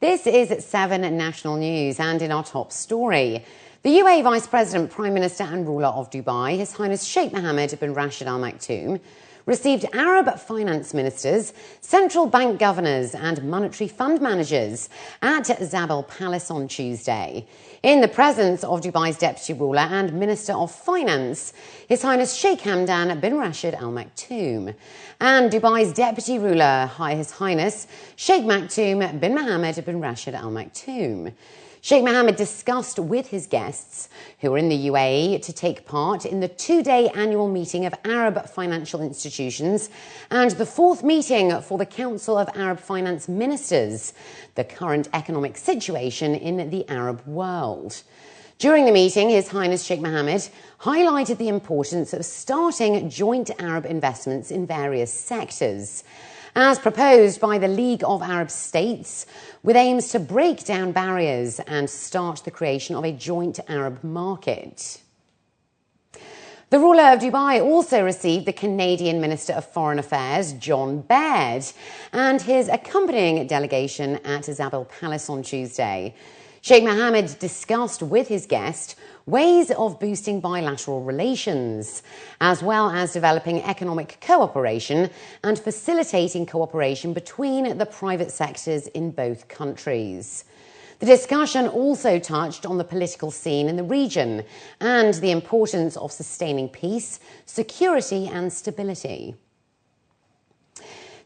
This is 7 National News, and in our top story, the UAE Vice President, Prime Minister and ruler of Dubai, His Highness Sheikh Mohammed bin Rashid Al Maktoum, received Arab finance ministers, central bank governors and monetary fund managers at Zabel Palace on Tuesday. In the presence of Dubai's deputy ruler and Minister of Finance, His Highness Sheikh Hamdan bin Rashid Al Maktoum, and Dubai's deputy ruler, His Highness Sheikh Maktoum bin Mohammed bin Rashid Al Maktoum. Sheikh Mohammed discussed with his guests, who are in the UAE, to take part in the 2-day annual meeting of Arab financial institutions and the 4th meeting for the Council of Arab Finance Ministers, the current economic situation in the Arab world. During the meeting, His Highness Sheikh Mohammed highlighted the importance of starting joint Arab investments in various sectors, as proposed by the League of Arab States, with aims to break down barriers and start the creation of a joint Arab market. The ruler of Dubai also received the Canadian Minister of Foreign Affairs, John Baird, and his accompanying delegation at Zabel Palace on Tuesday. Sheikh Mohammed discussed with his guest ways of boosting bilateral relations, as well as developing economic cooperation and facilitating cooperation between the private sectors in both countries. The discussion also touched on the political scene in the region and the importance of sustaining peace, security and stability.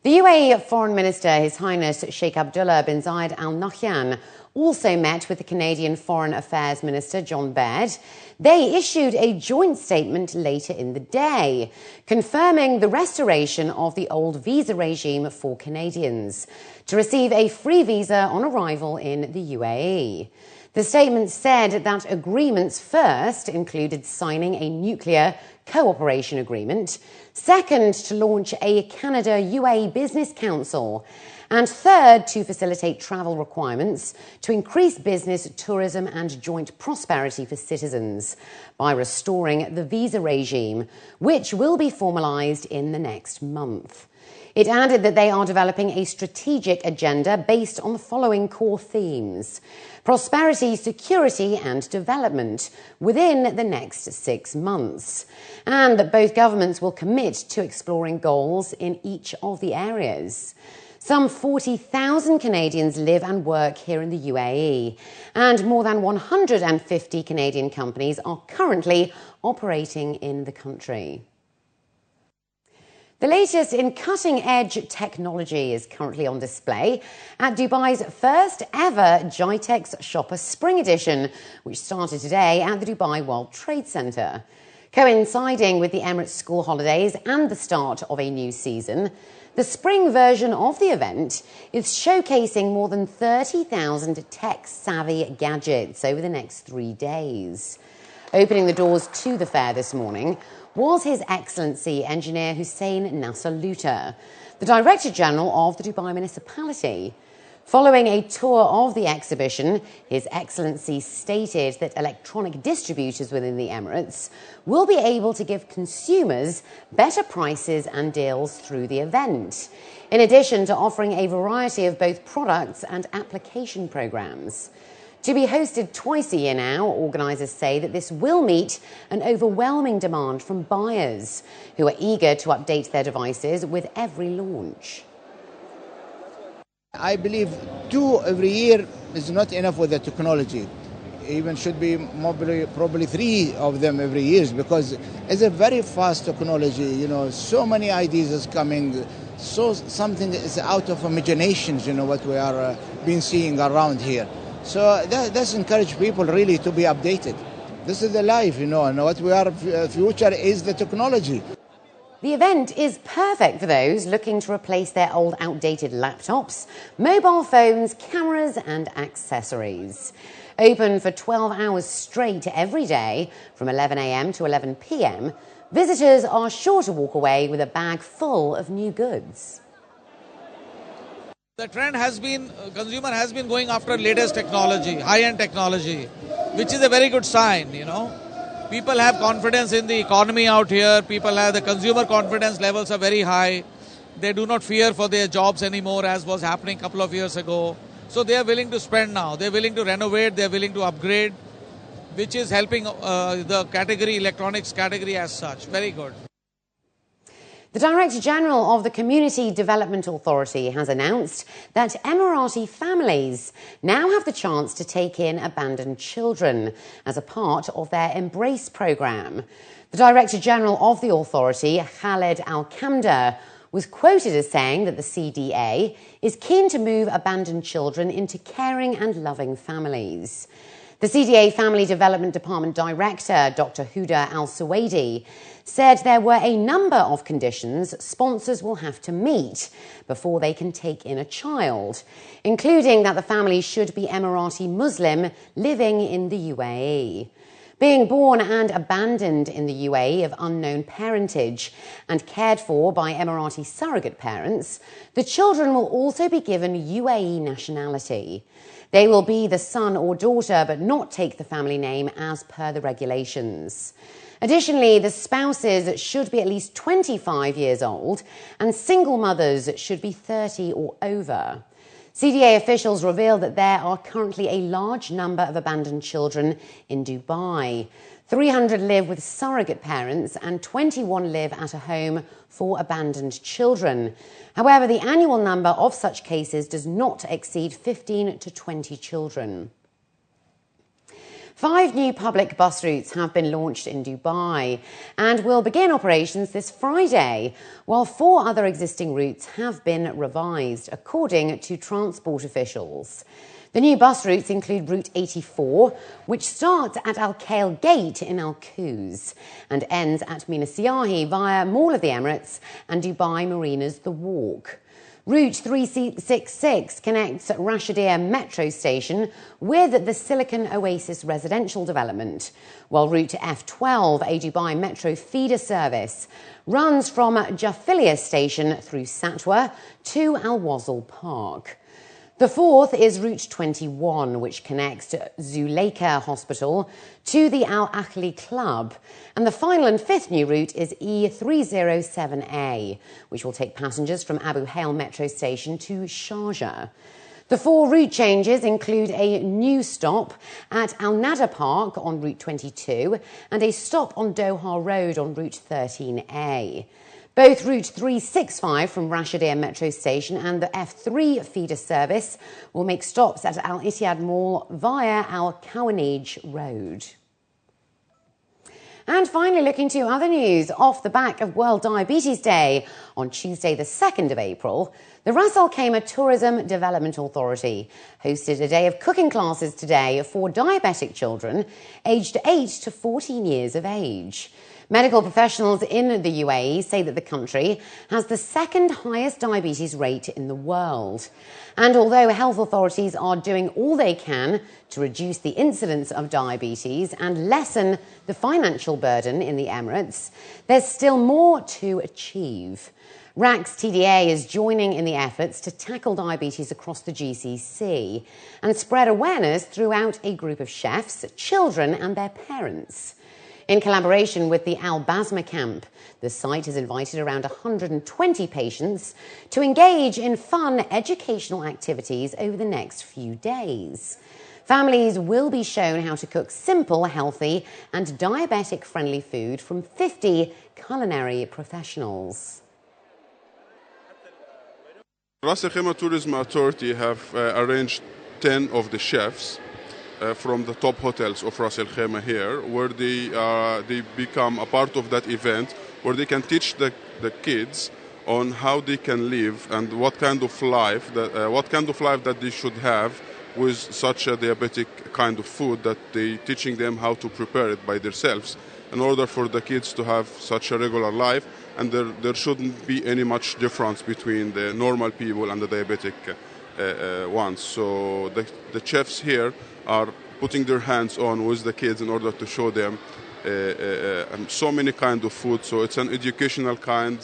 The UAE Foreign Minister, His Highness Sheikh Abdullah bin Zayed Al Nahyan, also met with the Canadian Foreign Affairs Minister, John Baird. They issued a joint statement later in the day, confirming the restoration of the old visa regime for Canadians to receive a free visa on arrival in the UAE. The statement said that agreements first included signing a nuclear cooperation agreement, second, to launch a Canada-UAE Business Council, and third, to facilitate travel requirements to increase business, tourism and joint prosperity for citizens by restoring the visa regime, which will be formalised in the next month. It added that they are developing a strategic agenda based on the following core themes: prosperity, security and development within the next 6 months, and that both governments will commit to exploring goals in each of the areas. Some 40,000 Canadians live and work here in the UAE, and more than 150 Canadian companies are currently operating in the country. The latest in cutting-edge technology is currently on display at Dubai's first ever GITEX Shopper Spring Edition, which started today at the Dubai World Trade Center. Coinciding with the Emirates school holidays and the start of a new season, the spring version of the event is showcasing more than 30,000 tech-savvy gadgets over the next 3 days. Opening the doors to the fair this morning was His Excellency Engineer Hussein Nasser Luta, the Director General of the Dubai Municipality. Following a tour of the exhibition, His Excellency stated that electronic distributors within the Emirates will be able to give consumers better prices and deals through the event, in addition to offering a variety of both products and application programs. To be hosted twice a year now, organisers say that this will meet an overwhelming demand from buyers who are eager to update their devices with every launch. I believe 2 every year is not enough with the technology. Even should be probably 3 of them every year, because it's a very fast technology. So many ideas is coming. So something is out of imaginations. What we are been seeing around here. So that's encourage people really to be updated. This is the life, and what we are future is the technology. The event is perfect for those looking to replace their old outdated laptops, mobile phones, cameras and accessories. Open for 12 hours straight every day from 11 a.m. to 11 p.m, visitors are sure to walk away with a bag full of new goods. The trend has been, consumer has been going after latest technology, high-end technology, which is a very good sign, People have confidence in the economy out here. People have the consumer confidence levels are very high. They do not fear for their jobs anymore, as was happening a couple of years ago. So they are willing to spend now. They're willing to renovate. They're willing to upgrade, which is helping the category, electronics category as such. Very good. The Director General of the Community Development Authority has announced that Emirati families now have the chance to take in abandoned children as a part of their Embrace programme. The Director General of the authority, Khaled Al-Kamda, was quoted as saying that the CDA is keen to move abandoned children into caring and loving families. The CDA Family Development Department Director, Dr. Huda Al-Suwaidi, said there were a number of conditions sponsors will have to meet before they can take in a child, including that the family should be Emirati Muslim living in the UAE. Being born and abandoned in the UAE of unknown parentage and cared for by Emirati surrogate parents, the children will also be given UAE nationality. They will be the son or daughter but not take the family name as per the regulations. Additionally, the spouses should be at least 25 years old and single mothers should be 30 or over. CDA officials revealed that there are currently a large number of abandoned children in Dubai. 300 live with surrogate parents and 21 live at a home for abandoned children. However, the annual number of such cases does not exceed 15 to 20 children. 5 new public bus routes have been launched in Dubai and will begin operations this Friday, while 4 other existing routes have been revised, according to transport officials. The new bus routes include Route 84, which starts at Al Khail Gate in Al Quoz and ends at Mina Siyahi via Mall of the Emirates and Dubai Marina's The Walk. Route 366 connects Rashidia Metro Station with the Silicon Oasis residential development, while Route F12, a Dubai Metro feeder service, runs from Jafiliya Station through Satwa to Al Wazl Park. The fourth is Route 21, which connects Zuleika Hospital to the Al Akhli Club. And the final and fifth new route is E307A, which will take passengers from Abu Hail Metro Station to Sharjah. The 4 route changes include a new stop at Al Nada Park on Route 22 and a stop on Doha Road on Route 13A. Both Route 365 from Rashidia Metro Station and the F3 feeder service will make stops at Al Ittihad Mall via Al Kawanij Road. And finally, looking to other news, off the back of World Diabetes Day on Tuesday, the 2nd of April, the Ras Al Khaimah Tourism Development Authority hosted a day of cooking classes today for diabetic children aged 8 to 14 years of age. Medical professionals in the UAE say that the country has the 2nd highest diabetes rate in the world. And although health authorities are doing all they can to reduce the incidence of diabetes and lessen the financial burden in the Emirates, there's still more to achieve. RAC's TDA is joining in the efforts to tackle diabetes across the GCC and spread awareness throughout a group of chefs, children and their parents. In collaboration with the Al Basma camp, the site has invited around 120 patients to engage in fun educational activities over the next few days. Families will be shown how to cook simple, healthy and diabetic-friendly food from 50 culinary professionals. Ras Al Khaimah Tourism Authority have arranged 10 of the chefs from the top hotels of Ras Al Khaimah here, where they become a part of that event, where they can teach the kids on how they can live and what kind of life that they should have with such a diabetic kind of food, that they teaching them how to prepare it by themselves in order for the kids to have such a regular life, and there shouldn't be any much difference between the normal people and the diabetic ones. So the chefs here are putting their hands on with the kids in order to show them so many kinds of food. So it's an educational kind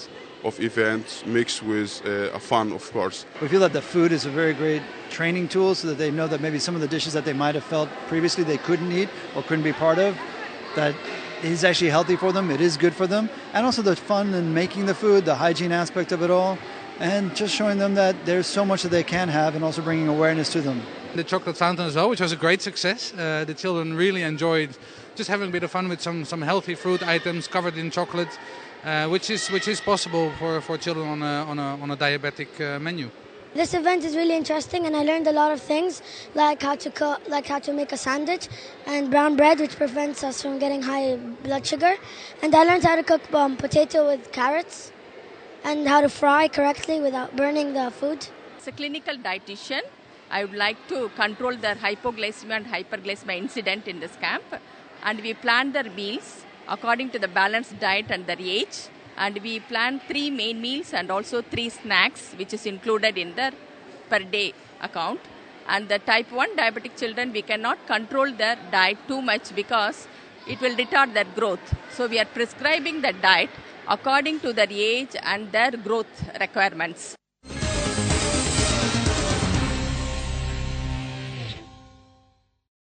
of event mixed with a fun, of course. We feel that the food is a very great training tool, so that they know that maybe some of the dishes that they might have felt previously they couldn't eat or couldn't be part of, that it is actually healthy for them, it is good for them. And also the fun in making the food, the hygiene aspect of it all, and just showing them that there's so much that they can have and also bringing awareness to them. The chocolate fountain as well, which was a great success. The children really enjoyed just having a bit of fun with some healthy fruit items covered in chocolate, which is possible for children on a diabetic menu. This event is really interesting, and I learned a lot of things, like how to make a sandwich, and brown bread, which prevents us from getting high blood sugar. And I learned how to cook potato with carrots, and how to fry correctly without burning the food. As a clinical dietitian, I would like to control their hypoglycemia and hyperglycemia incident in this camp, and we plan their meals according to the balanced diet and their age. And we plan 3 main meals and also 3 snacks, which is included in their per day account. And the type 1 diabetic children, we cannot control their diet too much because it will retard their growth. So we are prescribing the diet according to their age and their growth requirements.